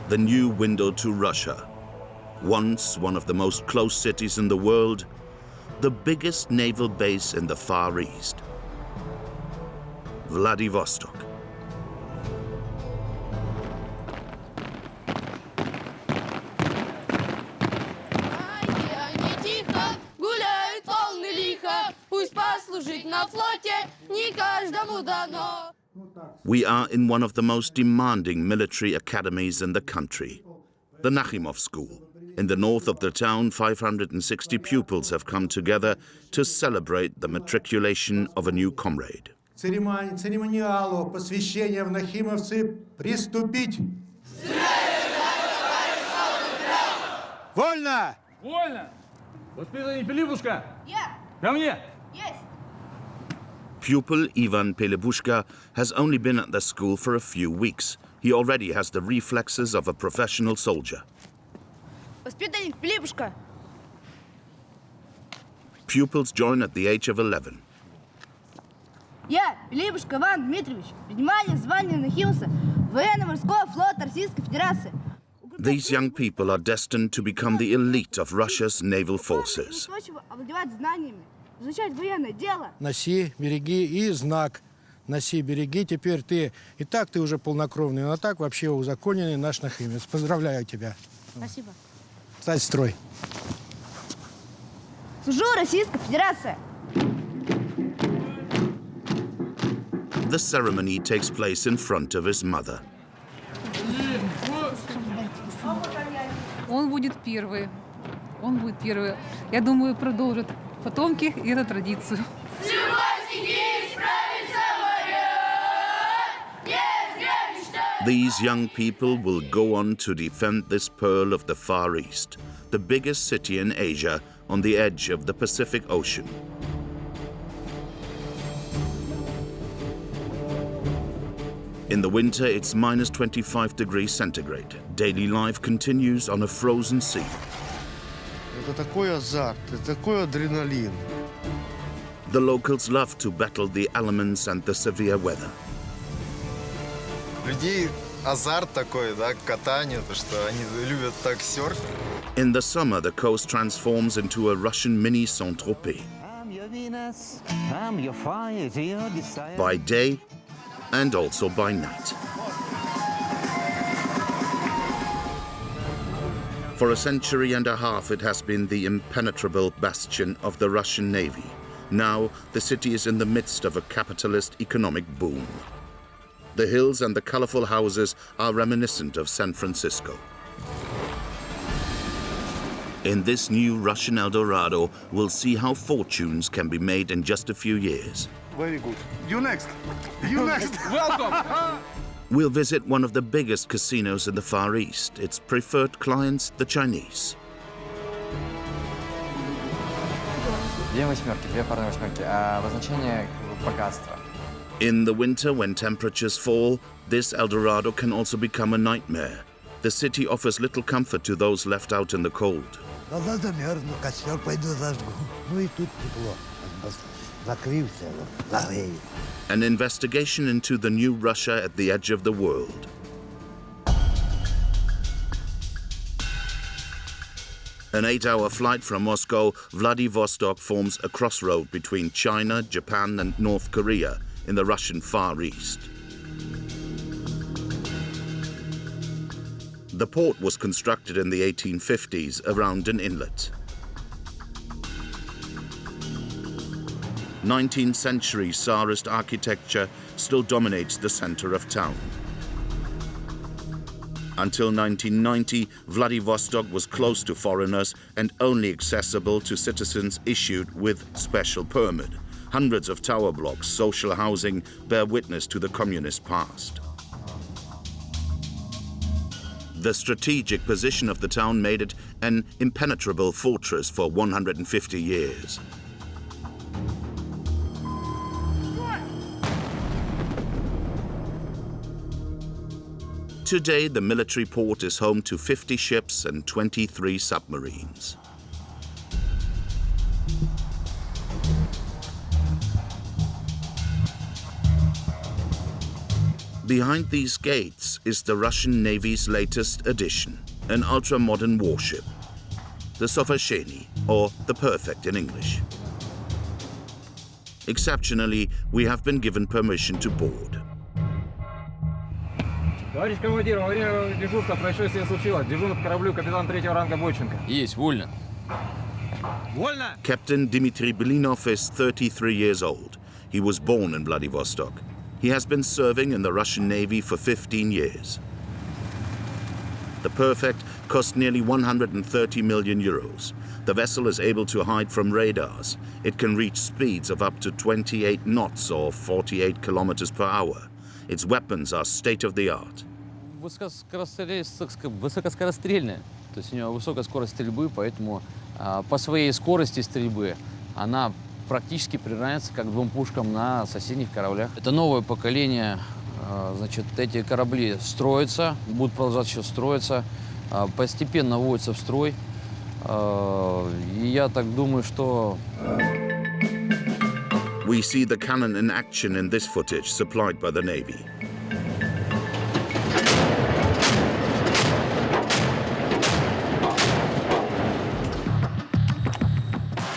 the new window to Russia. Once one of the most closed cities in the world, the biggest naval base in the Far East, Vladivostok. We are in one of the most demanding military academies in the country, the Nakhimov School. In the north of the town, 560 pupils have come together to celebrate the matriculation of a new comrade. Церемониалу посвящения в Нахимовцы приступить. Вольно! Вольно! Воспитанник Пилипушка! Ко мне! Pupil Ivan Pelebushka has only been at the school for a few weeks. He already has the reflexes of a professional soldier. Воспитанник Пилипушка! Pupils join at the age of 11. Я, Пилипушка Иван Дмитриевич, принимаю звание Нахимовца военно-морского флота Российской Федерации. These young people are destined to become the elite of Russia's naval forces. Овладевать знаниями, изучать военное дело. Носи, береги и знак. Носи, береги. Теперь ты и так ты уже полнокровный, но так вообще узаконенный наш нахимец. Поздравляю тебя. Спасибо. Встать в строй. Служу Российской Федерации. The ceremony takes place in front of his mother. Он будет первый. Он будет первый. Я думаю, продолжит потомки и эту традицию. These young people will go on to defend this pearl of the Far East, the biggest city in Asia on the edge of the Pacific Ocean. In the winter, it's minus 25 degrees centigrade. Daily life continues on a frozen sea. Это такой азарт, это такой адреналин. The locals love to battle the elements and the severe weather. Людей азарт такой, да, катание, то что они любят так серфить. In the summer, the coast transforms into a Russian mini Saint-Tropez. By day and also by night. For a century and a half, it has been the impenetrable bastion of the Russian Navy. Now, the city is in the midst of a capitalist economic boom. The hills and the colorful houses are reminiscent of San Francisco. In this new Russian Eldorado, we'll see how fortunes can be made in just a few years. Very good. You next. You next. Welcome! We'll visit one of the biggest casinos in the Far East. Its preferred clients, the Chinese. Две восьмерки, две парные восьмерки. Обозначение богатства. In the winter, when temperatures fall, this Eldorado can also become a nightmare. The city offers little comfort to those left out in the cold. Замерзну, костер пойду зажгу. Ну и тут тепло. Закрылся, загрею. An investigation into the new Russia at the edge of the world. An 8-hour flight from Moscow, Vladivostok forms a crossroad between China, Japan, and North Korea in the Russian Far East. The port was constructed in the 1850s around an inlet. 19th century Tsarist architecture still dominates the center of town. Until 1990, Vladivostok was closed to foreigners and only accessible to citizens issued with special permit. Hundreds of tower blocks, social housing, bear witness to the communist past. The strategic position of the town made it an impenetrable fortress for 150 years. Today, the military port is home to 50 ships and 23 submarines. Behind these gates is the Russian Navy's latest addition, an ultra-modern warship, the Sovershcheny, or the Perfect in English. Exceptionally, we have been given permission to board. Товарищ командир, во время дежурства происшествие случилось. Дежурный по кораблю капитан 3-го ранга Бойченко. Есть, вольно. Вольно! Captain Dmitry Blinov is 33 years old. He was born in Vladivostok. He has been serving in the Russian Navy for 15 years. The Perfect cost nearly 130 million euros. The vessel is able to hide from radars. It can reach speeds of up to 28 knots or 48 kilometers per hour. Its weapons are state-of-the-art. Высокоскорострельная. То есть у нее высокая скорость стрельбы, поэтому по своей скорости стрельбы она практически приравняется как двум пушкам на соседних кораблях. Это новое поколение, значит, эти корабли строятся, будут продолжать еще строиться, постепенно вводятся в строй. И я так думаю, что... We see the cannon in action in this footage supplied by the Navy.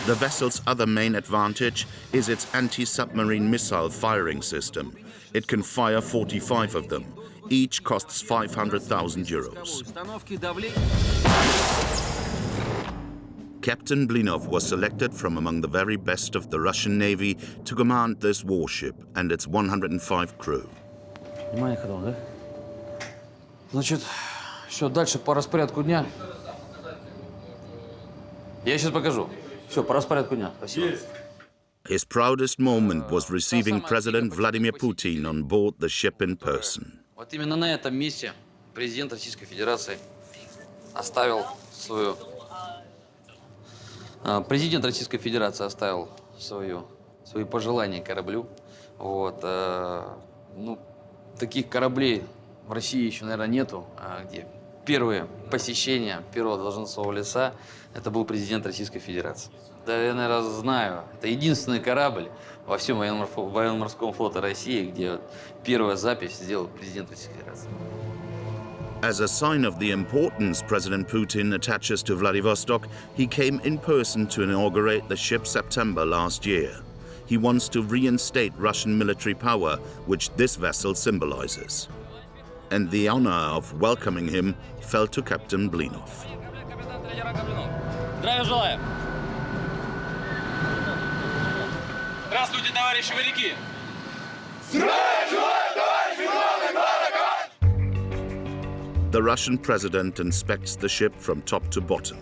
The vessel's other main advantage is its anti-submarine missile firing system. It can fire 45 of them. Each costs 500,000 euros. Captain Blinov was selected from among the very best of the Russian Navy to command this warship and its 105 crew. Внимание, ходом, да? Значит, все, дальше по распорядку дня. Я сейчас покажу. Все, по распорядку дня. Спасибо. His proudest moment was receiving President Vladimir Putin on board the ship in person. Вот именно на этом месте президент Российской Федерации оставил свою... Президент Российской Федерации оставил свои пожелания кораблю. Вот, ну, таких кораблей в России еще, наверное, нету, где первые посещения первого должностного лица это был президент Российской Федерации. Да, я, наверное, знаю, это единственный корабль во всем военно-морском флоте России, где первая запись сделал президент Российской Федерации. As a sign of the importance President Putin attaches to Vladivostok, he came in person to inaugurate the ship September last year. He wants to reinstate Russian military power, which this vessel symbolizes. And the honor of welcoming him fell to Captain Blinov. Здравия желаю! Здравствуйте, товарищи моряки! Здравия желаю, товарищи главный! The Russian president inspects the ship from top to bottom.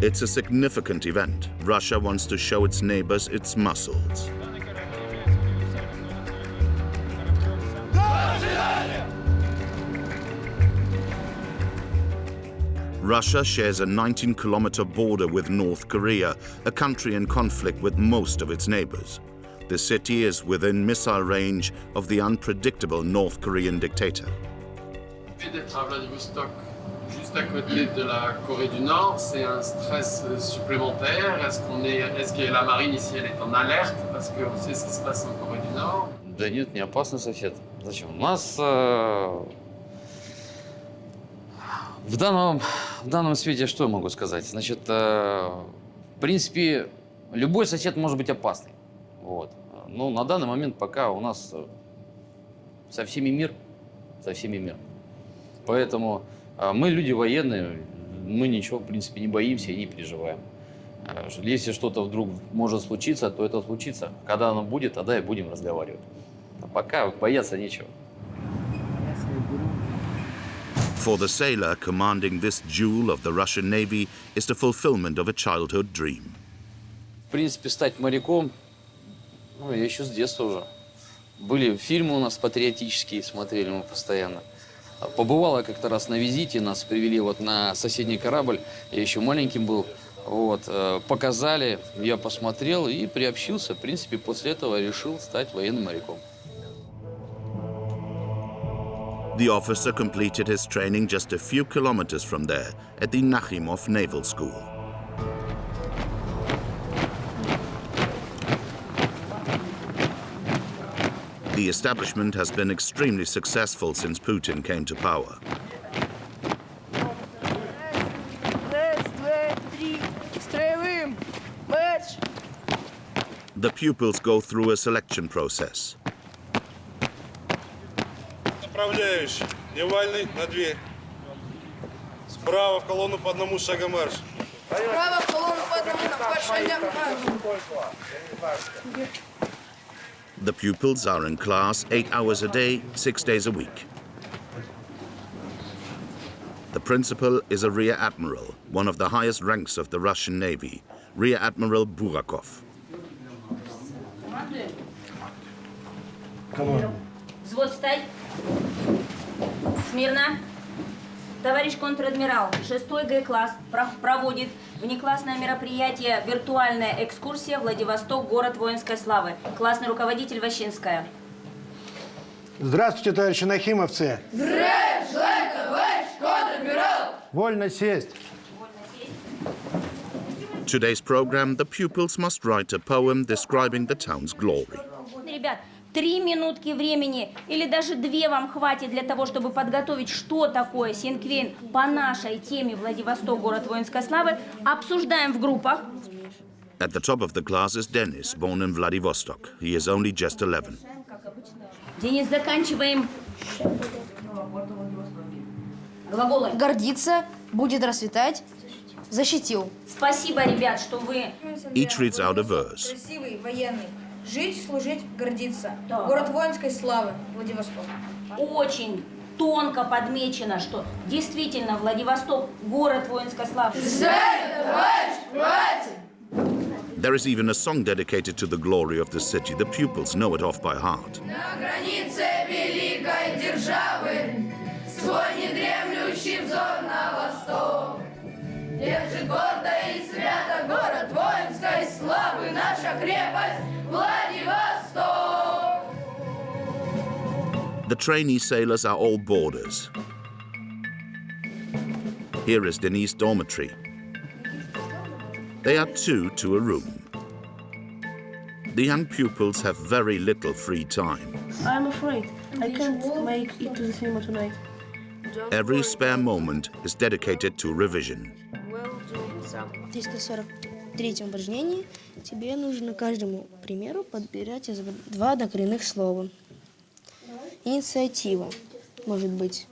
It's a significant event. Russia wants to show its neighbors its muscles. Russia shares a 19-kilometer border with North Korea, a country in conflict with most of its neighbors. The city is within missile range of the unpredictable North Korean dictator. D'être à Vladivostok, juste à côté de la Corée du Nord, c'est un stress supplémentaire. Est-ce que la marine ici elle est en alerte parce qu'on sait ce qui se passe en Corée du Nord? Да нет, не опасный сосед. Зачем? У нас в данном свете что я могу сказать? Значит, в принципе, любой сосед может быть опасный. Вот. Но на данный момент пока у нас со всеми мир. Поэтому мы люди военные, мы ничего, в принципе, не боимся и не переживаем. Если что-то вдруг может случиться, то это случится. Когда оно будет, тогда и будем разговаривать. А пока бояться нечего. For the sailor commanding this jewel of the Russian Navy is the fulfillment of a childhood dream. В принципе, стать моряком, ну, я еще с детства уже. Были фильмы у нас патриотические, смотрели мы постоянно. Побывала как-то раз на визите, нас привели вот на соседний корабль, я еще маленьким был. Вот, показали, я посмотрел и приобщился. В принципе, после этого решил стать военным моряком. The officer completed his training just a few kilometers from there at the Nakhimov Naval School. The establishment has been extremely successful since Putin came to power. The pupils go through a selection process. Направляющий. Невальный на дверь. Справа в колонну по одному шагом марш. Справа в колонну по одному шагом марш. The pupils are in class 8 hours a day, 6 days a week. The principal is a rear admiral, one of the highest ranks of the Russian Navy, Rear Admiral Burakov. Взвод встать. Смирно. Товарищ контр-адмирал, 6-й Г-класс проводит внеклассное мероприятие «Виртуальная экскурсия Владивосток, город воинской славы». Классный руководитель Ващинская. Здравствуйте, товарищи нахимовцы. Здравия желаю, товарищ контр-адмирал. Вольно сесть. Today's program, the pupils must write a poem describing the town's glory. Ребят, 3 минутки времени или даже 2 вам хватит для того, чтобы подготовить, что такое Синквейн по нашей теме «Владивосток, город воинской славы». Обсуждаем в группах. At the top of the class is Denis, born in Vladivostok. He is only just 11. Денис, заканчиваем. Глаголы. Гордиться, будет расцветать, защитил. Спасибо, ребят, что вы... Each reads out a verse. Красивый, военный. Жить, служить, гордиться. Город воинской славы, Владивосток. Очень тонко подмечено, что действительно Владивосток – город воинской славы. There is even a song dedicated to the glory of the city. The pupils know it off by heart. На границе великой державы свой недремлющий взор на восток. Держит гордо и свято город воинской славы, наша крепость Владивосток. The trainee sailors are all boarders. Here is Denise' dormitory. They are 2 to a room. The young pupils have very little free time. I'm afraid I can't make it to the cinema tonight. Every spare moment is dedicated to revision. В 343-м упражнении тебе нужно каждому примеру подбирать 2 однокоренных слова. Инициатива, может быть.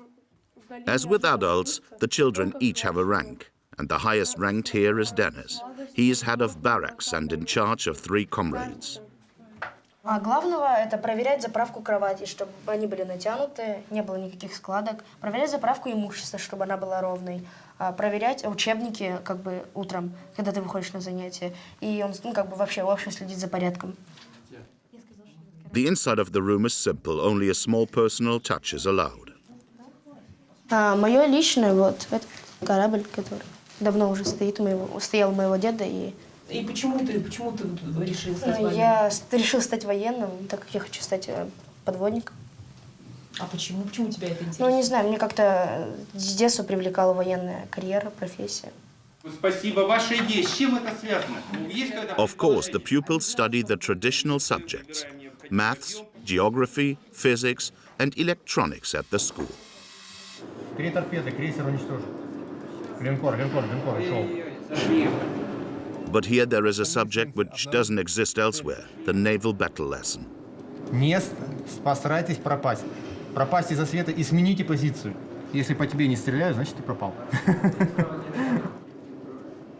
As with adults, the children each have a rank, and the highest ranked here is Denis. He is head of barracks and in charge of 3 comrades. А главного – это проверять заправку кровати, чтобы они были натянуты, не было никаких складок. Проверять заправку имущества, чтобы она была ровной. Проверять учебники как бы утром, когда ты выходишь на занятия. И он как бы вообще в общем следить за порядком. The inside of the room is simple, only a small personal touch is allowed. Мое личное, вот, это корабль, который давно уже стоит, стоял у моего деда. И почему ты решил стать военным? Я решил стать военным, так как я хочу стать подводником. А почему? Почему тебя это интересно? Ну, не знаю, мне как-то с детства привлекала военная карьера, профессия. Спасибо. Ваша идея, с чем это связано? Of course, the pupils study the traditional subjects: maths, geography, physics, and electronics at the school. 3 торпеды, крейсер уничтожен. Линкор ушел. But here there is a subject which doesn't exist elsewhere, the naval battle lesson. Не постарайтесь пропасть. Пропасть из-за света и смените позицию. Если по тебе не стреляют, значит ты пропал.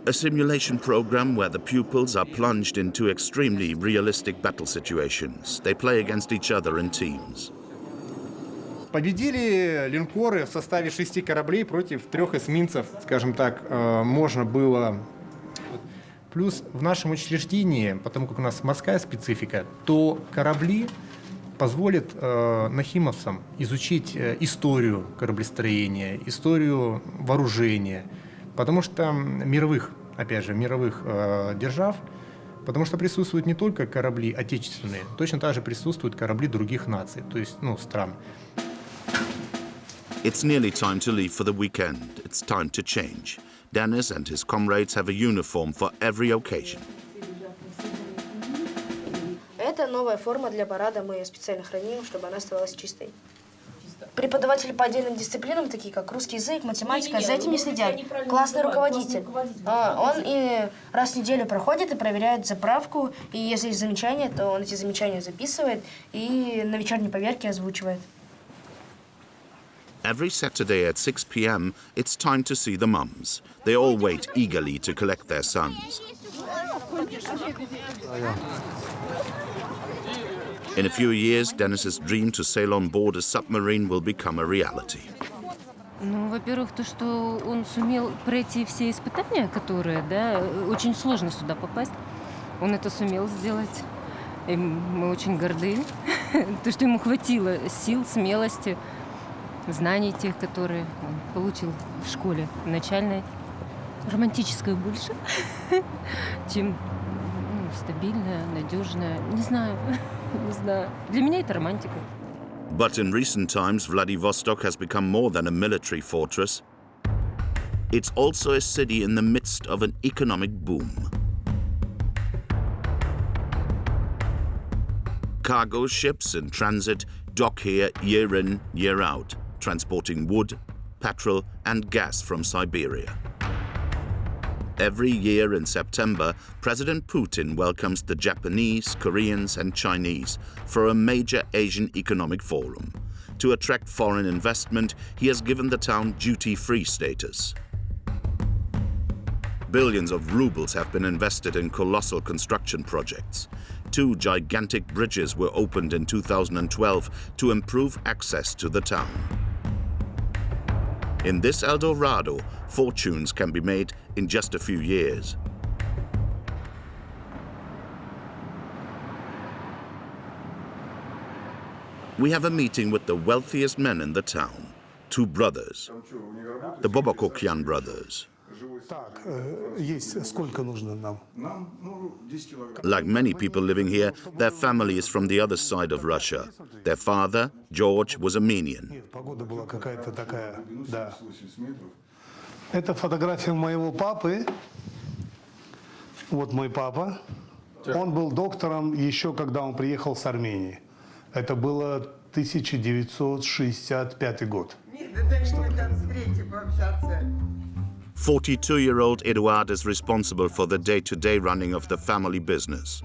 A simulation program where the pupils are plunged into extremely realistic battle situations. They play against each other in teams. Победили линкоры в составе 6 кораблей против 3 эсминцев, скажем так, можно было. Плюс в нашем учреждении, потому как у нас морская специфика, то корабли позволят нахимовцам изучить историю кораблестроения, историю вооружения, потому что мировых держав, потому что присутствуют не только корабли отечественные, точно так же присутствуют корабли других наций, то есть стран. It's nearly time to leave for the weekend. It's time to change. Denis and his comrades have a uniform for every occasion. это новая форма для парада, мы ее специально храним, чтобы она оставалась чистой. Преподаватели по отдельным дисциплинам, такие как русский язык, математика, за этим не следят. Классный руководитель. Он и раз в неделю проходит и проверяет заправку, и если есть замечания, то он эти замечания записывает и на вечерней поверке озвучивает. Every Saturday at 6 p.m., it's time to see the mums. They all wait eagerly to collect their sons. In a few years, Denis's dream to sail on board a submarine will become a reality. Ну, во-первых, то, что он сумел пройти все испытания, которые, да, очень сложно сюда попасть. Он это сумел сделать. И мы очень горды. То, что ему хватило сил, смелости, знаний тех, которые он получил в школе начальной. Романтическое больше, чем стабильное, надежное. Не знаю, не знаю. Для меня это романтика. But in recent times, Vladivostok has become more than a military fortress. It's also a city in the midst of an economic boom. Cargo ships in transit dock here year in, year out, transporting wood, petrol and gas from Siberia. Every year in September, President Putin welcomes the Japanese, Koreans and Chinese for a major Asian economic forum. To attract foreign investment, he has given the town duty-free status. Billions of rubles have been invested in colossal construction projects. 2 gigantic bridges were opened in 2012 to improve access to the town. In this Eldorado, fortunes can be made in just a few years. We have a meeting with the wealthiest men in the town, 2 brothers, the Bobokokyan brothers. Like many people living here, their family is from the other side of Russia. Their father, George, was Armenian. Это фотография моего папы. Вот мой папа. Он был доктором еще когда он приехал с Армении. Это было 1965 год. 42-year-old Eduard is responsible for the day-to-day running of the family business.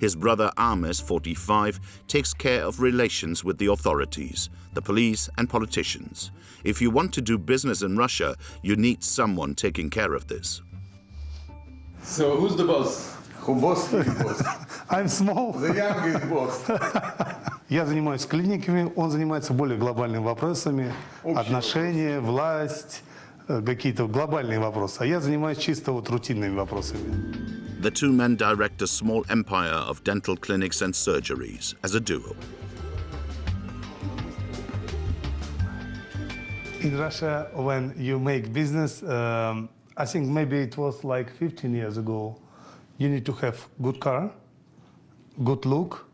His brother Ames, 45, takes care of relations with the authorities, the police and politicians. If you want to do business in Russia, you need someone taking care of this. So who's the boss? Who boss? I'm small. The youngest boss. Я занимаюсь клиниками, он занимается более глобальными вопросами, отношения, власть, какие-то глобальные вопросы. А я занимаюсь чисто вот рутинными вопросами. The 2 men direct a small empire of dental clinics and surgeries as a duo. In Russia, when you make business, I think maybe it was like 15 years ago, you need to have good car, good look,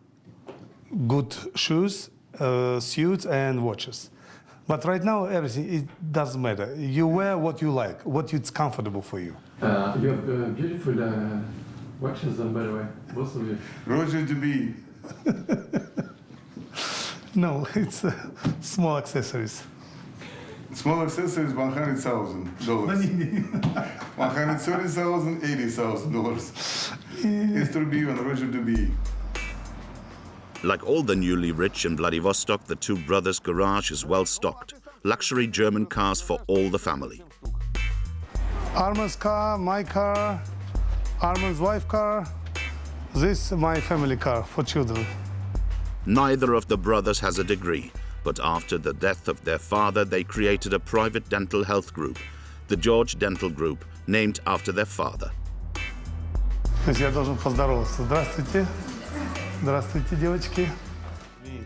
good shoes, suits and watches. But right now, everything, it doesn't matter. You wear what you like, what it's comfortable for you. You have beautiful watches on, by the way, both of you. Roger to be. No, it's small accessories. Small accessories, $100,000. 130,000, $80,000. Mr. B and Roger to be. Like all the newly rich in Vladivostok, the 2 brothers' garage is well stocked. Luxury German cars for all the family. Arman's car, my car, Arman's wife's car. This is my family car for children. Neither of the brothers has a degree, but after the death of their father, they created a private dental health group, the George Dental Group, named after their father. Я должен поздороваться. Здравствуйте. Здравствуйте, девочки.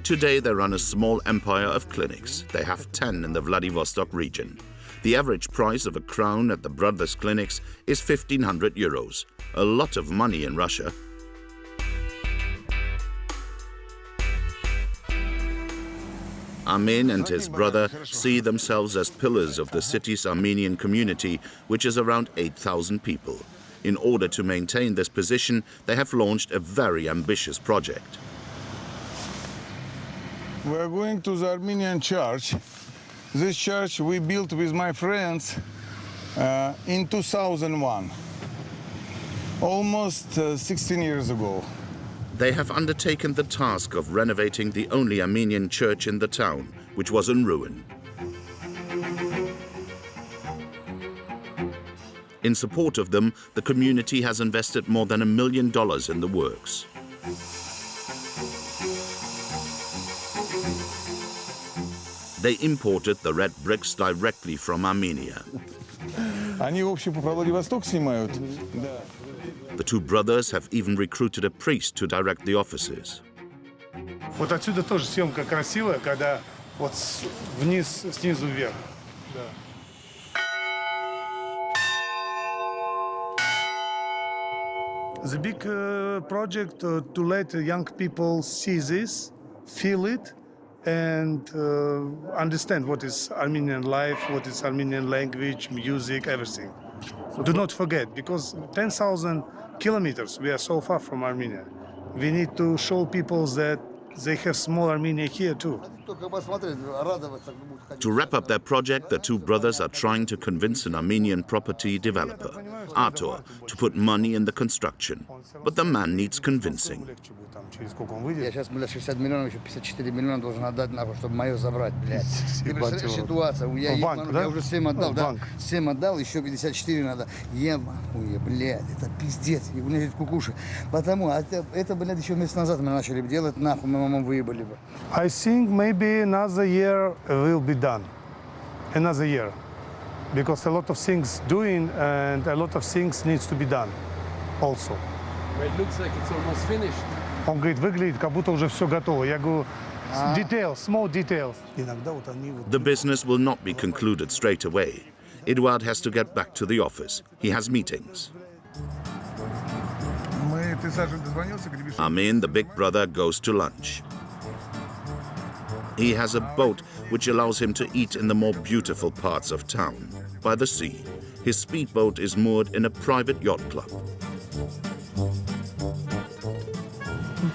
Today they run a small empire of clinics. They have 10 in the Vladivostok region. The average price of a crown at the brothers' clinics is 1,500 euros. A lot of money in Russia. Amin and his brother see themselves as pillars of the city's Armenian community, which is around 8,000 people. In order to maintain this position, they have launched a very ambitious project. We are going to the Armenian church. This church we built with my friends in 2001, almost 16 years ago. They have undertaken the task of renovating the only Armenian church in the town, which was in ruin. In support of them, the community has invested more than $1 million in the works. They imported the red bricks directly from Armenia. Они, в общем, по Владивосток снимают. The two brothers have even recruited a priest to direct the offices. Вот отсюда тоже съемка красивая, когда вот вниз, снизу вверх. The big project to let young people see this, feel it, and understand what is Armenian life, what is Armenian language, music, everything. Do not forget, because 10,000 kilometers, we are so far from Armenia. We need to show people that they have small Armenia here too. To wrap up their project, the two brothers are trying to convince an Armenian property developer, Artur, to put money in the construction. But the man needs convincing. Я сейчас, 60 миллионов, еще 54 миллиона должен отдать, нахуй, чтобы мое забрать, блядь. Ты представляешь, ситуация, я уже 7 отдал, да? 7 отдал, еще 54 надо. Нахуй, блядь, это пиздец. И у меня есть кукуши. Потому, это, блядь, еще месяц назад мы начали бы делать, нахуй, мы маму выебали бы. I think maybe another year will be done. Another year. Because a lot of things doing and a lot of things needs to be done also. It looks like it's almost finished. Он говорит, выглядит, как будто уже все готово. Я говорю, details, small details. The business will not be concluded straight away. Eduard has to get back to the office. He has meetings. Armin, the big brother, goes to lunch. He has a boat which allows him to eat in the more beautiful parts of town, by the sea. His speedboat is moored in a private yacht club.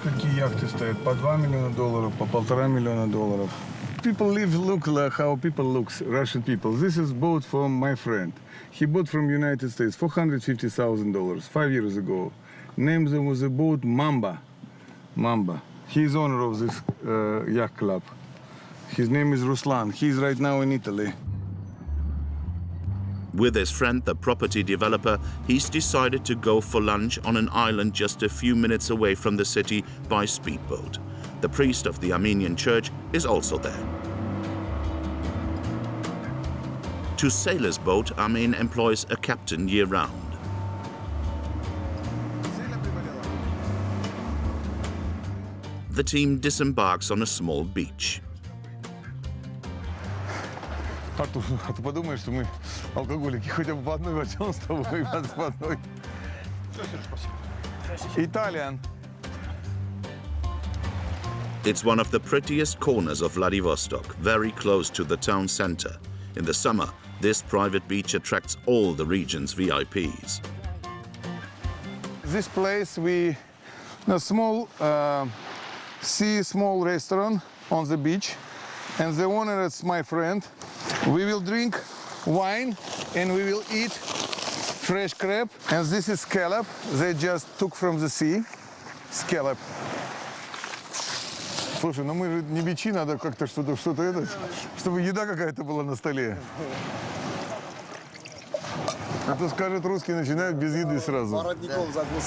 Какие яхты стоят? По $2 миллиона, по $1,5 миллиона. People look like how people look, Russian people. This is boat from my friend. He bought from United States $450,000 5 years ago. Named them was the boat Mamba. Mamba. He is owner of this yacht club. His name is Ruslan. He is right now in Italy. With his friend, the property developer, he's decided to go for lunch on an island just a few minutes away from the city by speedboat. The priest of the Armenian church is also there. To sail his boat, Armin employs a captain year-round. The team disembarks on a small beach. Артур, а ты подумаешь, что мы алкоголики, хотя бы по одной возьмем с тобой, по одной. Italian. It's one of the prettiest corners of Vladivostok, very close to the town center. In the summer, this private beach attracts all the region's VIPs. This place, a small small restaurant on the beach, and the owner is my friend. We will drink wine and we will eat fresh crab. And this is scallop they just took from the sea. Scallop. Слушай, ну мы же не бичи, надо как-то что-то чтобы еда какая-то была на столе. А то скажет, русские начинают без еды сразу. Воротником загнул.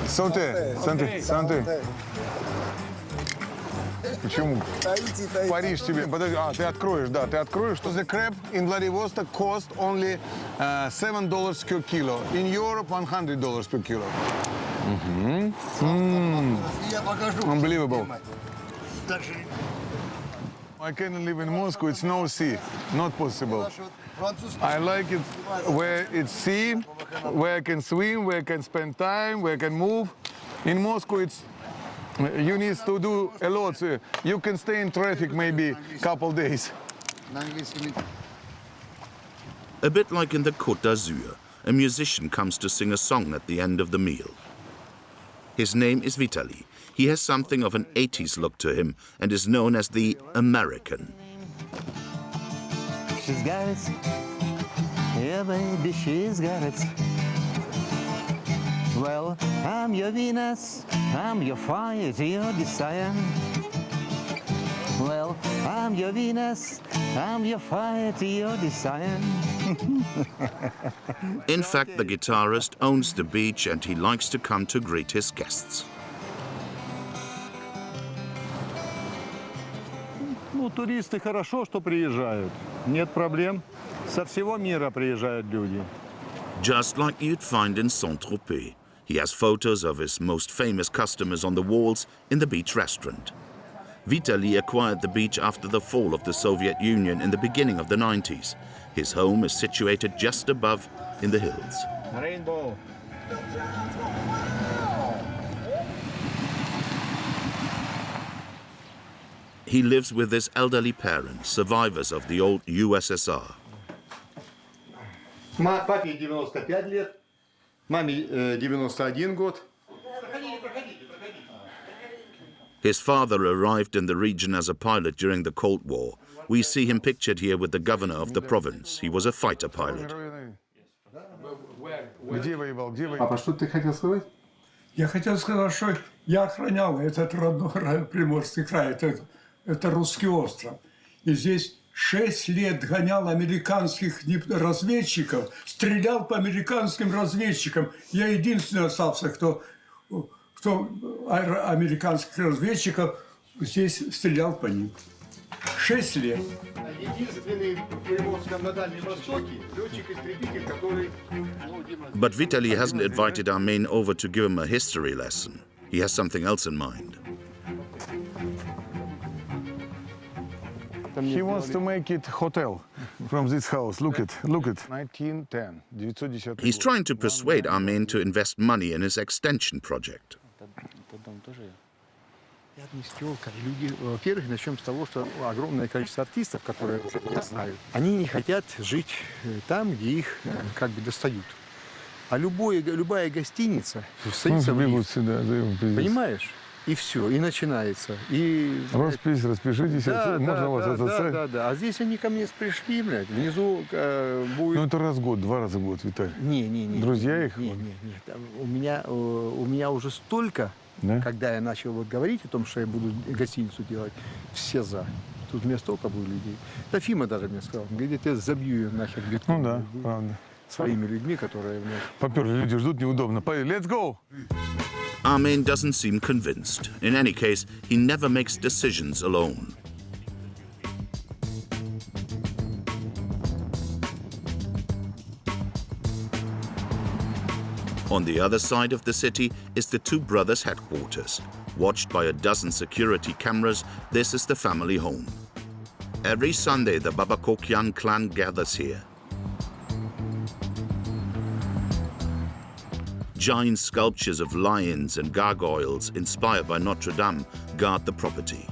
Санте. Почему? Париж тебе. Подожди, ты откроешь, да, ты откроешь, что the crab in Vladivostok cost only $7 per kilo. In Europe, $100 per kilo. Unbelievable. I can live in Moscow, it's no sea, not possible. I like it where it's sea, where I can swim, where I can spend time, where I can move. In Moscow, you need to do a lot. You can stay in traffic maybe a couple days. A bit like in the Côte d'Azur, a musician comes to sing a song at the end of the meal. His name is Vitaly. He has something of an 80s look to him and is known as the American. She's got it. Yeah, baby, she's got it. Well, I'm your Venus, I'm your fire, your desire. Well, I'm your Venus, I'm your fire, your desire. In fact, the guitarist owns the beach and he likes to come to greet his guests. Ну, туристы хорошо, что приезжают. Нет проблем. Со всего мира приезжают люди. Just like you'd find in Saint-Tropez. He has photos of his most famous customers on the walls in the beach restaurant. Vitaly acquired the beach after the fall of the Soviet Union in the beginning of the 90s. His home is situated just above in the hills. Rainbow. He lives with his elderly parents, survivors of the old USSR. Папе 95 лет, маме 91 год. His father arrived in the region as a pilot during the Cold War. We see him pictured here with the governor of the province. He was a fighter pilot. Папа, что ты хотел сказать? Я хотел сказать, что я охранял этот родной Приморский край, это русский остров. И здесь 6 лет гонял американских разведчиков, стрелял по американским разведчикам. Я единственный остался, кто американских разведчиков здесь стрелял по ним. 6 лет. Единственный в Приморском на Дальнем Востоке летчик-истребитель, который... But Vitaly hasn't invited our men over to give him a history lesson. He has something else in mind. He wants to make it hotel from this house. Look it, look it. 1910. He's trying to persuade our men to invest money in his extension project. Люди, во-первых, начнем с того, что огромное количество артистов, которые я знаю, они не хотят жить там, где их как бы достают. А любая гостиница садится в лифт, понимаешь? И все, и начинается. И... Распишитесь, можно вас отослать? Да. А здесь они ко мне пришли, блядь, внизу будет... Ну это раз в год, 2 раза в год, Виталий. Не. Друзья их? Нет. У меня уже столько, да? Когда я начал вот говорить о том, что я буду гостиницу делать, все за. Тут у меня столько было людей. Да, Фима даже мне сказал, говорит, я забью ее нахер. Ну да, правда. Своими людьми, которые... Поперли, люди ждут, неудобно. Let's go! Armin doesn't seem convinced. In any case, he never makes decisions alone. On the other side of the city is the two brothers' headquarters. Watched by a dozen security cameras, this is the family home. Every Sunday, the Babakokyan clan gathers here. Giant sculptures of lions and gargoyles inspired by Notre Dame guard the property.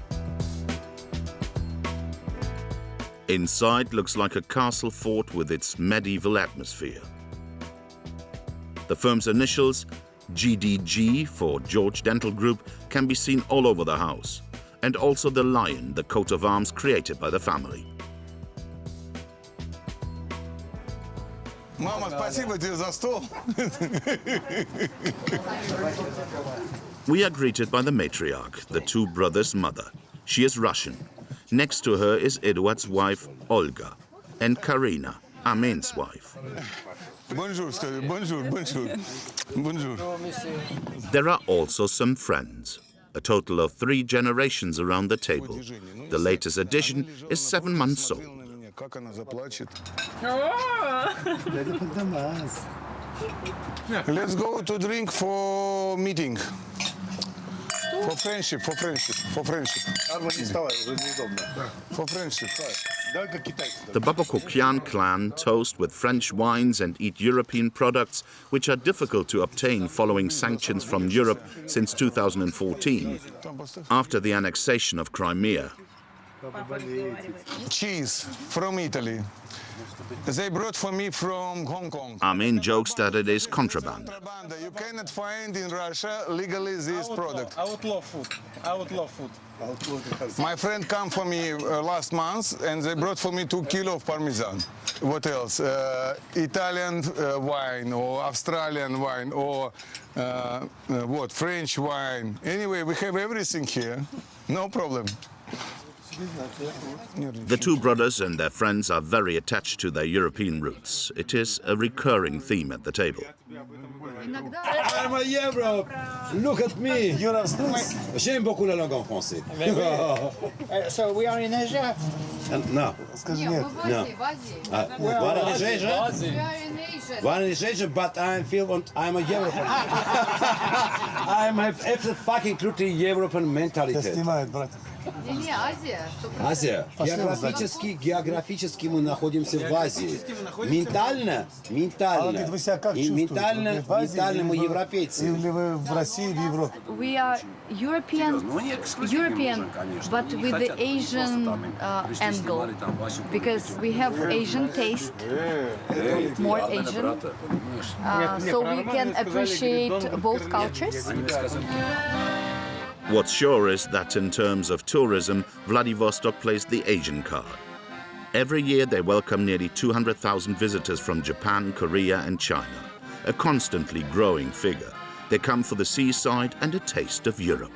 Inside looks like a castle fort with its medieval atmosphere. The firm's initials, GDG for George Dental Group, can be seen all over the house, and also the lion, the coat of arms created by the family. Мама, спасибо тебе за стол. We are greeted by the matriarch, the two brothers' mother. She is Russian. Next to her is Eduard's wife, Olga, and Karina, Armin's wife. Bonjour, bonjour, bonjour, bonjour. There are also some friends. A total of 3 generations around the table. The latest addition is 7 months old. Как она заплачет. Let's go to drink for meeting. For friendship. For friendship. The Babakokyan clan toast with French wines and eat European products which are difficult to obtain following sanctions from Europe since 2014, after the annexation of Crimea. Cheese from Italy. They brought for me from Hong Kong. Amin jokes that it is contraband. You cannot find in Russia legally this product. Outlaw food. Outlaw food. My friend come for me last month, and they brought for me 2 kilos of Parmesan. What else? Italian wine, or Australian wine, or French wine. Anyway, we have everything here. No problem. The two brothers and their friends are very attached to their European roots. It is a recurring theme at the table. I'm a Europe. Look at me. J'aime beaucoup la langue en français. So we are in Asia? No. No. One is Asian. One is Asian, but I'm a European. I'm a fucking European mentality. Не, Азия. Азия. Географически мы находимся в Азии. Ментально мы европейцы. Или вы в России, в Европе? We are European, but with the Asian angle, because we have Asian taste, more Asian, so we can appreciate both cultures. What's sure is that in terms of tourism, Vladivostok plays the Asian card. Every year they welcome nearly 200,000 visitors from Japan, Korea and China, a constantly growing figure. They come for the seaside and a taste of Europe.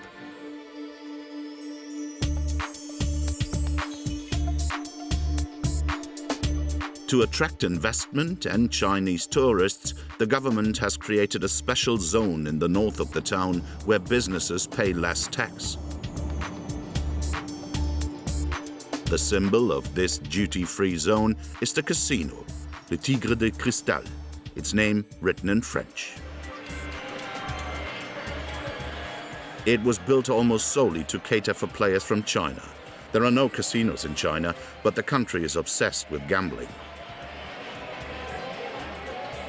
To attract investment and Chinese tourists, the government has created a special zone in the north of the town where businesses pay less tax. The symbol of this duty-free zone is the casino, le Tigre de Cristal, its name written in French. It was built almost solely to cater for players from China. There are no casinos in China, but the country is obsessed with gambling.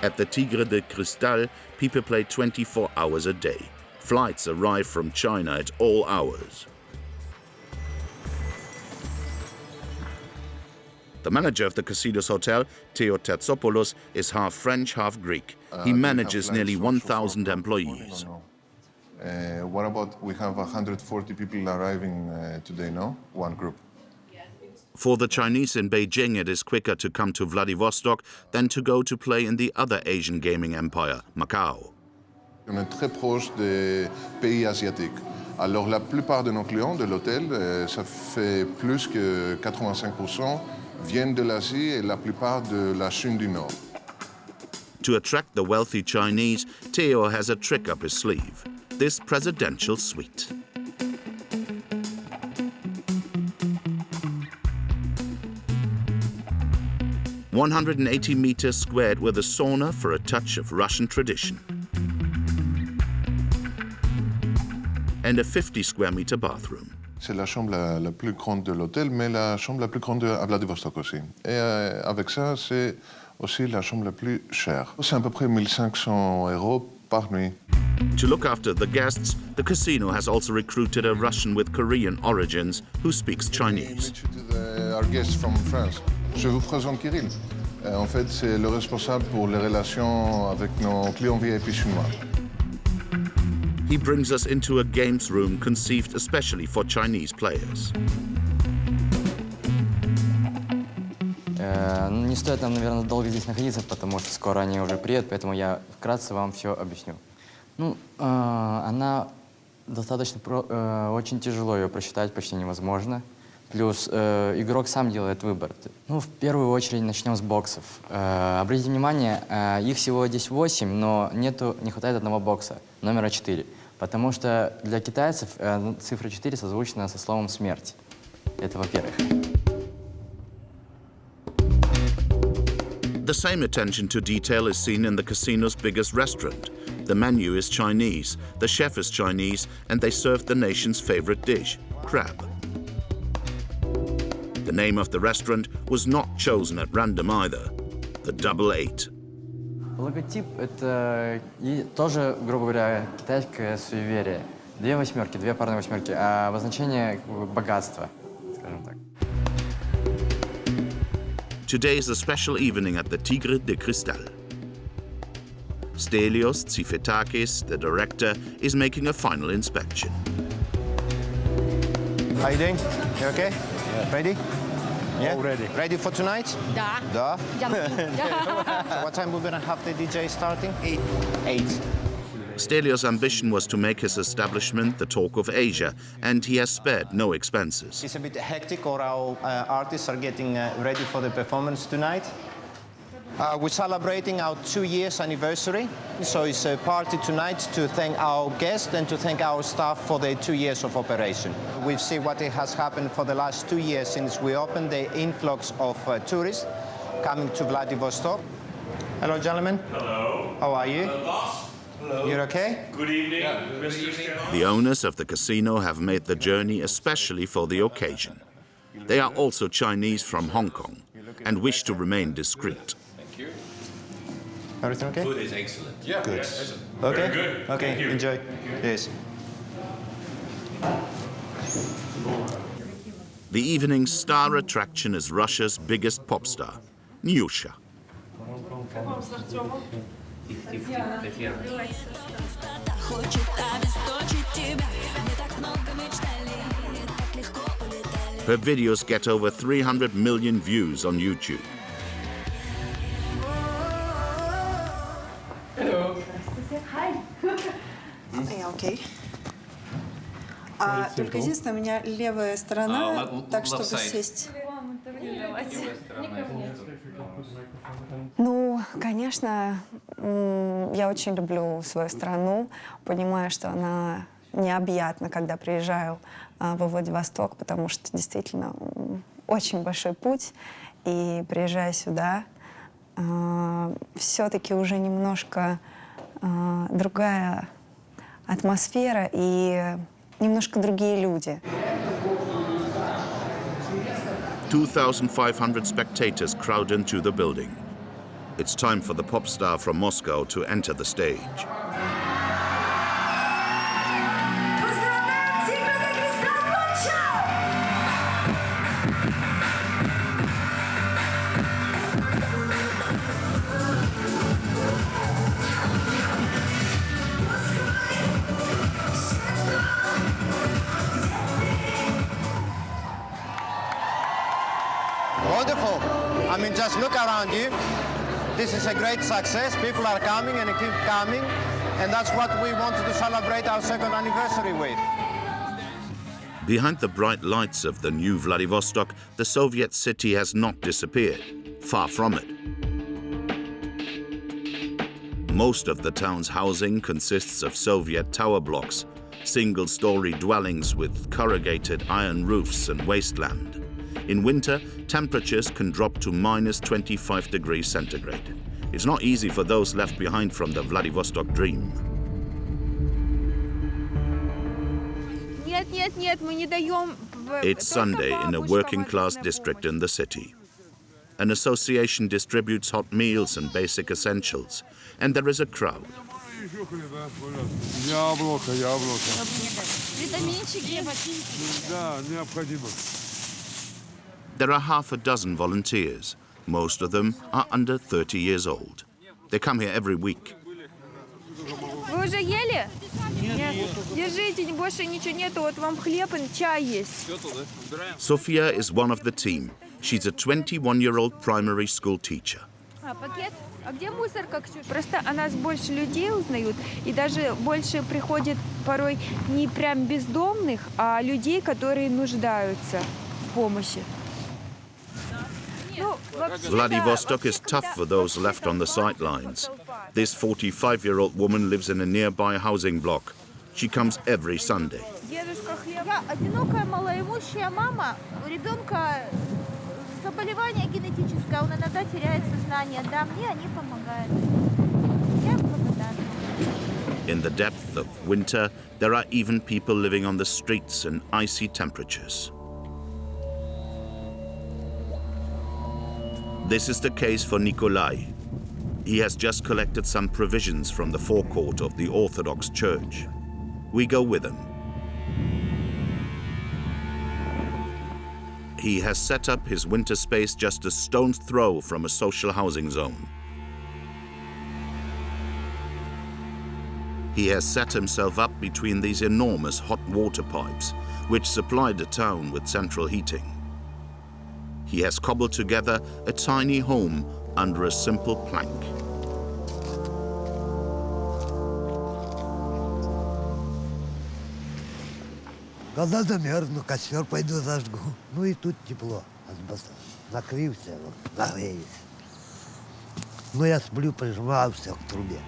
At the Tigre de Cristal, people play 24 hours a day. Flights arrive from China at all hours. The manager of the casino's hotel, Theo Tatsopoulos, is half French, half Greek. He manages nearly 1,000 employees. What about, we have 140 people arriving today, no? One group. For the Chinese in Beijing, it is quicker to come to Vladivostok than to go to play in the other Asian gaming empire, Macau. On est très proche des pays asiatiques. Alors la plupart de nos clients de l'hôtel, ça fait plus que 85%, viennent de l'Asie et la plupart de la Chine du Nord. To attract the wealthy Chinese, Theo has a trick up his sleeve, this presidential suite. "180 meters squared with a sauna for a touch of Russian tradition. And a 50 square meter bathroom. C'est la chambre la plus grande de l'hôtel, mais la chambre la plus grande à Vladivostok aussi. Et avec ça, c'est aussi la chambre la plus chère. C'est à peu près 1 500 € par nuit. To look after the guests, the casino has also recruited a Russian with Korean origins who speaks Chinese. Our guests from France. Je vous présente Kirill. En fait, c'est le responsable pour les relations avec nos clients VIP chinois. He brings us into a games room conceived especially for Chinese players. Не стоит нам, наверное, долго здесь находиться, потому что скоро они уже приедут, поэтому я вкратце вам все объясню. Она достаточно... Очень тяжело ее просчитать, почти невозможно. Плюс игрок сам делает выбор. В первую очередь начнем с боксов. Обратите внимание, их всего здесь 8, но не хватает одного бокса, номера 4. Потому что для китайцев цифра 4 созвучна со словом «смерть». Это во-первых. The same attention to detail is seen in the casino's biggest restaurant. The menu is Chinese, the chef is Chinese, and they serve the nation's favorite dish, crab. The name of the restaurant was not chosen at random either, the 88. Логотип — это тоже, грубо говоря, китайское суеверие. 2 восьмерки, 2 парные восьмерки, а обозначение богатства, скажем так. Today is a special evening at the Tigre de Cristal. Stelios Tsifetakis, the director, is making a final inspection. How you doing? You okay? Yeah. Ready? Yeah? All ready. Ready for tonight? Da. Da? So what time we're going to have the DJ starting? 8. Stelios' ambition was to make his establishment the talk of Asia, and he has spared no expenses. It's a bit hectic, or our artists are getting ready for the performance tonight. We're celebrating our 2 years anniversary, so it's a party tonight to thank our guests and to thank our staff for their 2 years of operation. We've seen what has happened for the last 2 years since we opened, the influx of tourists coming to Vladivostok. Hello, gentlemen. Hello. How are you? Hello. You're okay? Good evening, Mr. The owners of the casino have made the journey especially for the occasion. They are also Chinese from Hong Kong and wish to remain discreet. Thank you. Everything okay? Food is excellent. Yeah. Good. Excellent. Okay? Very good. Okay, Thank you. enjoy. Yes. The evening's star attraction is Russia's biggest pop star, Nyusha. Her videos get over 300 million views on YouTube. Hello. Hi. Я окей. Только единственное, у меня левая сторона, так чтобы сесть. Ну, конечно, я очень люблю свою страну, понимаю, что она необъятна, когда приезжаю во Владивосток, потому что действительно очень большой путь, и приезжая сюда, все-таки уже немножко другая атмосфера и немножко другие люди. 2,500 spectators crowd into the building. It's time for the pop star from Moscow to enter the stage. Wonderful. I mean, just look around you. This is a great success. People are coming and keep coming. And that's what we wanted to celebrate our 2nd anniversary with. Behind the bright lights of the new Vladivostok, the Soviet city has not disappeared. Far from it. Most of the town's housing consists of Soviet tower blocks, single-story dwellings with corrugated iron roofs and wasteland. In winter, temperatures can drop to minus 25 degrees centigrade. It's not easy for those left behind from the Vladivostok dream. It's Sunday in a working-class district in the city. An association distributes hot meals and basic essentials, and there is a crowd. There are half a dozen volunteers. Most of them are under 30 years old. They come here every week. Вы уже ели? Нет. Держите, больше ничего нету, вот вам хлеб и чай есть. Sofia is one of the team. She's a 21-year-old primary school teacher. Пакет? А где мусорка, Ксюша? Просто о нас больше людей узнают, и даже больше приходит порой не прям бездомных, а людей, которые нуждаются в помощи. Vladivostok is tough for those left on the sidelines. This 45-year-old woman lives in a nearby housing block. She comes every Sunday. Я одинокая малоимущая мама, у ребенка заболевание генетическое, он иногда теряет сознание. Да, мне они помогают. Я благодарна. In the depth of winter, there are even people living on the streets in icy temperatures. This is the case for Nikolai. He has just collected some provisions from the forecourt of the Orthodox Church. We go with him. he has set up his winter space just a stone's throw from a social housing zone. He has set himself up between these enormous hot water pipes, which supply the town with central heating. He has cobbled together a tiny home under a simple plank. Когда замерзну, костер пойду зажгу. Ну и тут тепло. Накрылся, вот, нагреюсь. Но я сплю, прижимался к трубе.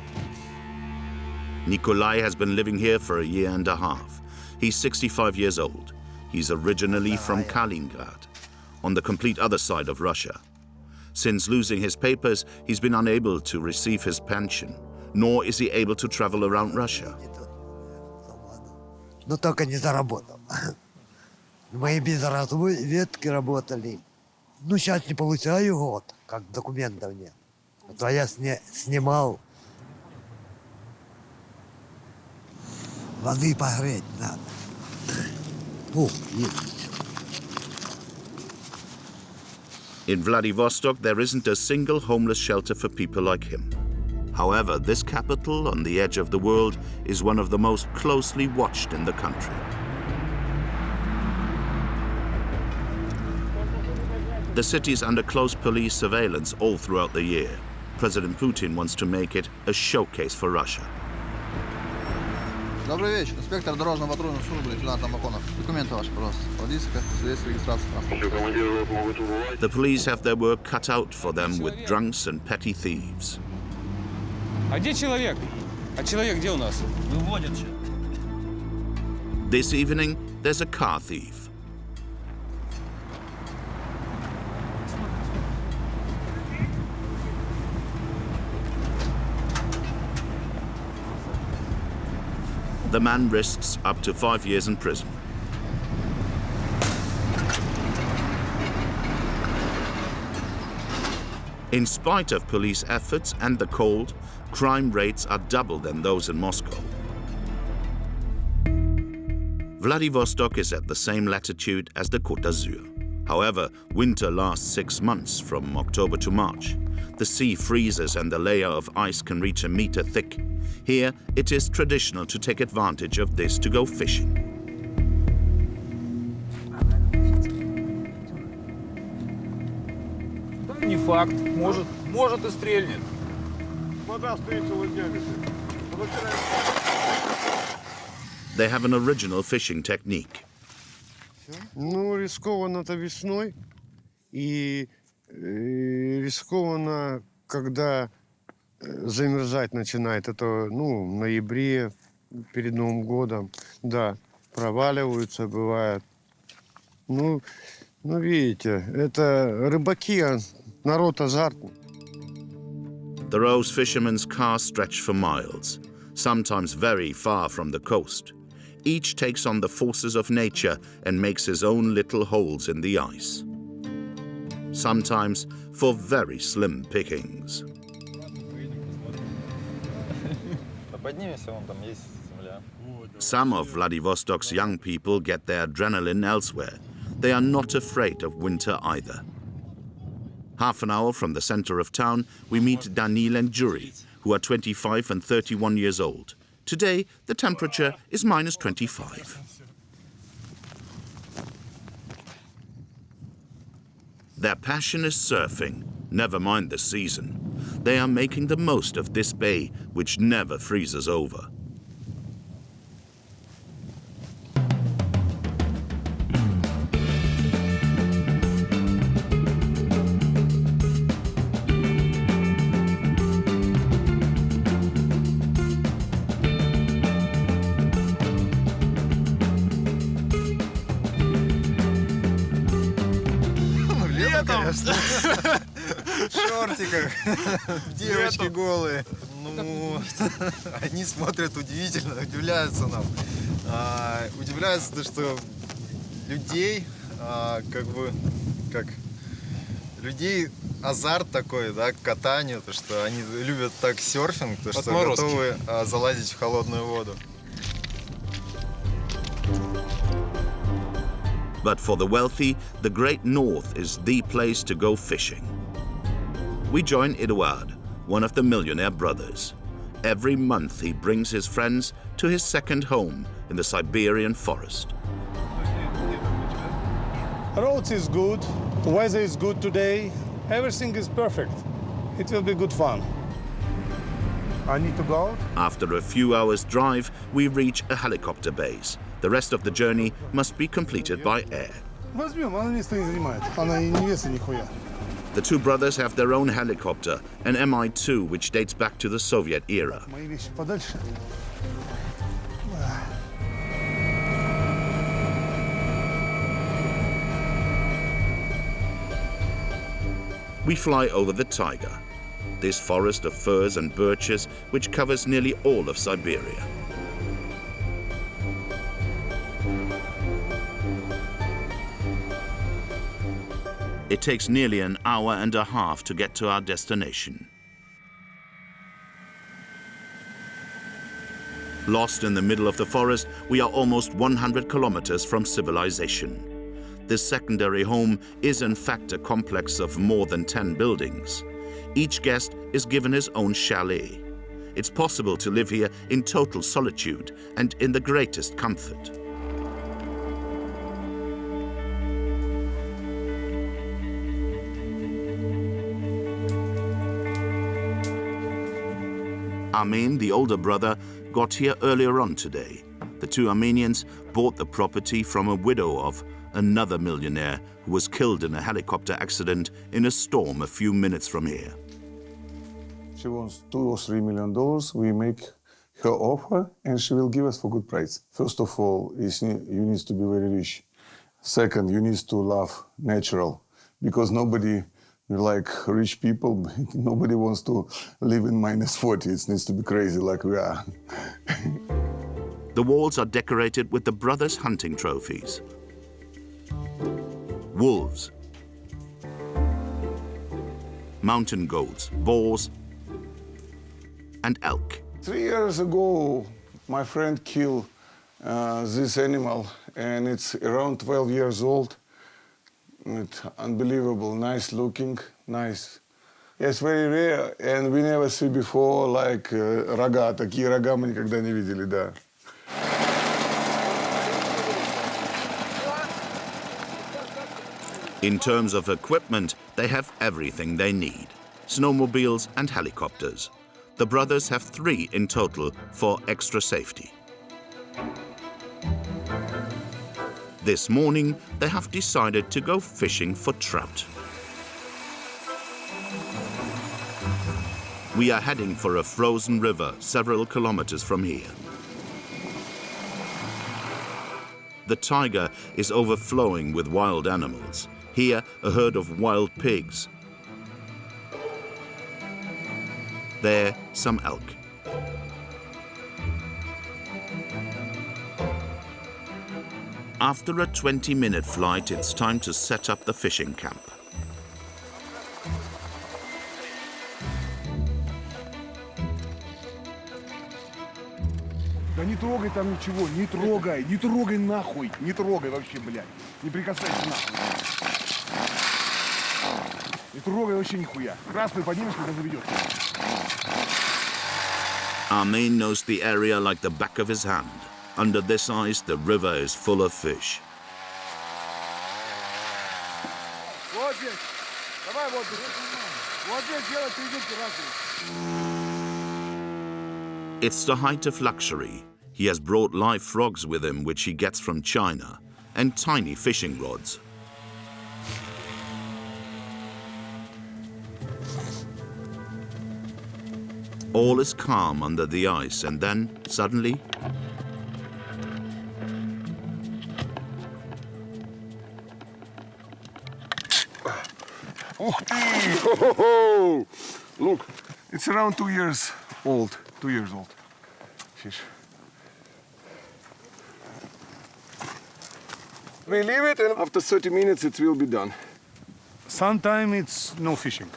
Nikolai has been living here for a year and a half. He's 65 years old. He's originally from Kaliningrad, on the complete other side of Russia. Since losing his papers, he's been unable to receive his pension, nor is he able to travel around Russia. Но только не заработал. Мои безработки работали. Ну, сейчас не получаю год, как документов нет. А то я снимал. Воды погреть надо. Есть. In Vladivostok, there isn't a single homeless shelter for people like him. However, this capital on the edge of the world is one of the most closely watched in the country. The city is under close police surveillance all throughout the year. President Putin wants to make it a showcase for Russia. Добрый вечер. Инспектор дорожного патрульной службы, лейтенант Амаконов. Документы ваши, пожалуйста. Водительская, свидетельство регистрации транспорта. The police have their work cut out for them with drunks and petty thieves. А где человек? А человек где у нас? Выводят сейчас. This evening, there's a car thief. The man risks up to 5 years in prison. In spite of police efforts and the cold, crime rates are double than those in Moscow. Vladivostok is at the same latitude as the Côte d'Azur. However, winter lasts 6 months from October to March. The sea freezes and the layer of ice can reach a meter thick. Here, it is traditional to take advantage of this to go fishing. Не факт. Может и стрельнет. Вода стоит целыми днями. They have an original fishing technique. Ну, рискованно-то весной. И рискованно, когда замерзать начинает. Это, ну, в ноябре, перед Новым годом. Да, проваливаются, бывает. Ну, видите, это рыбаки, народ азартный. The Rose fishermen's cars stretch for miles, sometimes very far from the coast. Each takes on the forces of nature and makes his own little holes in the ice. Sometimes for very slim pickings. Some of Vladivostok's young people get their adrenaline elsewhere. They are not afraid of winter either. Half an hour from the center of town, we meet Danil and Yuri, who are 25 and 31 years old. Today, the temperature is minus 25. Their passion is surfing, never mind the season. They are making the most of this bay, which never freezes over. В шортиках, девочки голые. Ну, они смотрят удивительно, удивляются нам. Удивляются, то, что людей, людей азарт такой, да, к катанию, то, что они любят так серфинг, то, что готовы залазить в холодную воду. But for the wealthy, the Great North is the place to go fishing. We join Eduard, one of the millionaire brothers. Every month he brings his friends to his second home in the Siberian forest. Roads is good, weather is good today, everything is perfect. It will be good fun. I need to go out. After a few hours' drive, we reach a helicopter base. The rest of the journey must be completed by air. Возьмем, она место не занимает. Она и не весит нихуя. The two brothers have their own helicopter, an Mi-2, which dates back to the Soviet era. Мои вещи подальше. We fly over the taiga, this forest of firs and birches which covers nearly all of Siberia. It takes nearly an hour and a half to get to our destination. Lost in the middle of the forest, we are almost 100 kilometers from civilization. This secondary home is in fact a complex of more than 10 buildings. Each guest is given his own chalet. It's possible to live here in total solitude and in the greatest comfort. Armen, the older brother, got here earlier on today. The two Armenians bought the property from a widow of another millionaire who was killed in a helicopter accident in a storm a few minutes from here. She wants $2 or $3 million. We make her offer, and she will give us for good price. First of all, you need to be very rich. Second, you need to love natural, because nobody like rich people. Nobody wants to live in -40. It needs to be crazy like we are. The walls are decorated with the brothers' hunting trophies. Wolves, mountain goats, boars, and elk. 3 years ago, my friend killed this animal, and it's around 12 years old. It's unbelievable, nice looking, nice. It's very rare, and we never see before like рога. Такие рога мы никогда не видели, да. In terms of equipment, they have everything they need. Snowmobiles and helicopters. The brothers have 3 in total for extra safety. This morning, they have decided to go fishing for trout. We are heading for a frozen river several kilometers from here. The taiga is overflowing with wild animals. Here, a herd of wild pigs. There, some elk. After a 20-minute flight, it's time to set up the fishing camp. Да не трогай там ничего, не трогай нахуй, не трогай вообще, блядь, не прикасайся нахуй. Не трогай вообще нихуя. Красную поднимешь, когда заведешь. Armen knows the area like the back of his hand. Under this ice, the river is full of fish. Вот здесь. Давай вот здесь. Вот здесь делай 3 дырки разные. It's the height of luxury. He has brought live frogs with him, which he gets from China, and tiny fishing rods. All is calm under the ice, and then, suddenly, Oh, look, it's around 2 years old. 2 years old fish. We leave it, and after 30 minutes it will be done. Sometimes it's no fishing,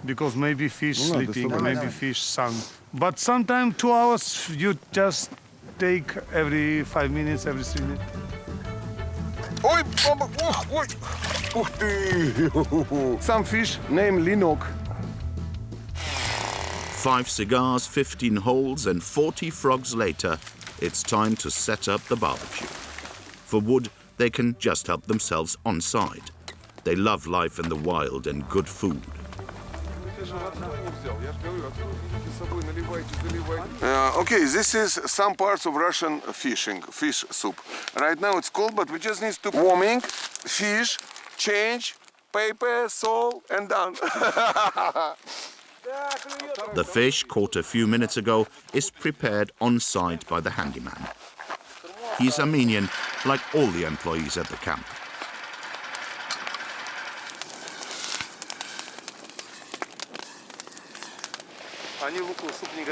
because maybe fish sleeping, maybe fish sun. But sometimes 2 hours you just take every 5 minutes, every 3 minutes. Ой, баба, ой. Ух ты. Some fish named Linok. 5 cigars, 15 holes, and 40 frogs later, it's time to set up the barbecue. For wood, they can just help themselves on side. They love life in the wild and good food. Okay, this is some parts of Russian fishing, fish soup. Right now it's cold, but we just need to warming, fish, change, paper, salt, and done. The fish, caught a few minutes ago, is prepared on site by the handyman. He's Armenian, like all the employees at the camp.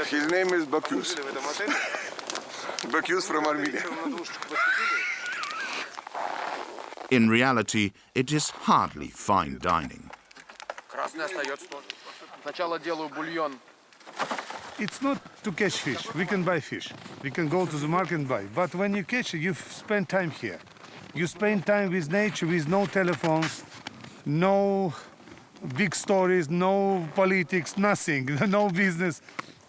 His name is Bakus. Bakus from Armenia. In reality, it is hardly fine dining. It's not to catch fish. We can buy fish. We can go to the market and buy. But when you catch it, you spend time here. You spend time with nature, with no telephones, no big stories, no politics, nothing, no business.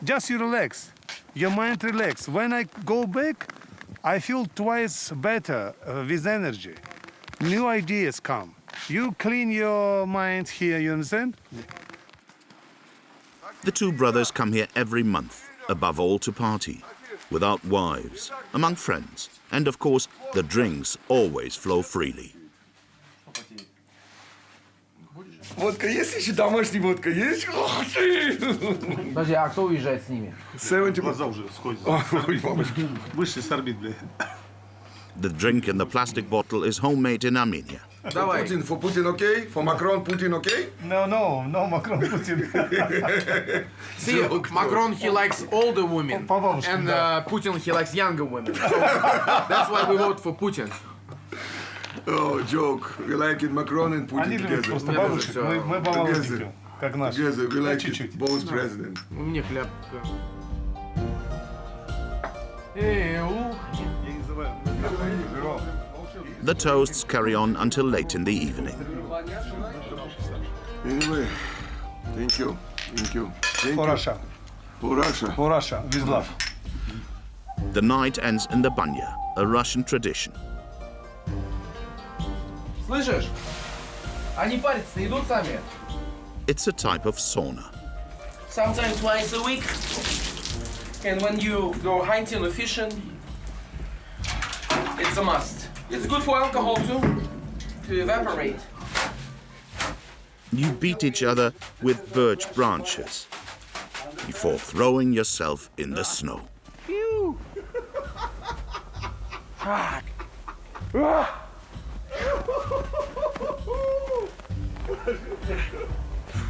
Just you relax. Your mind relax. When I go back, I feel twice better with energy. New ideas come. You clean your mind here, you understand? The two brothers come here every month, above all to party, without wives, among friends, and of course, the drinks always flow freely. Водка есть еще? Домашняя водка есть? Ух ты! Подожди, а кто уезжает с ними? 70. Глаза уже сходят. Вышли с орбит, бля. The drink in the plastic bottle is homemade in Armenia. Давай. For Putin, okay? For Macron, Putin, okay? No, Macron, Putin. See, Macron, he likes older women, and Putin, he likes younger women. So that's why we vote for Putin. Oh, joke. We like it, Macron and Putin together. Просто бабушек, мы по молоденьким, как наши. Together, we like it, both presidents. Мне хлеб. The toasts carry on until late in the evening. Anyway, thank you. Thank you. For Russia. For Russia. For Russia, with love. The night ends in the banya, a Russian tradition. Слышишь? Они парятся, идут сами. It's a type of sauna. Sometimes twice a week. And when you go hunting or fishing, it's a must. It's good for alcohol too, to evaporate. You beat each other with birch branches before throwing yourself in the snow. Phew. Fuck.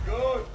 Good.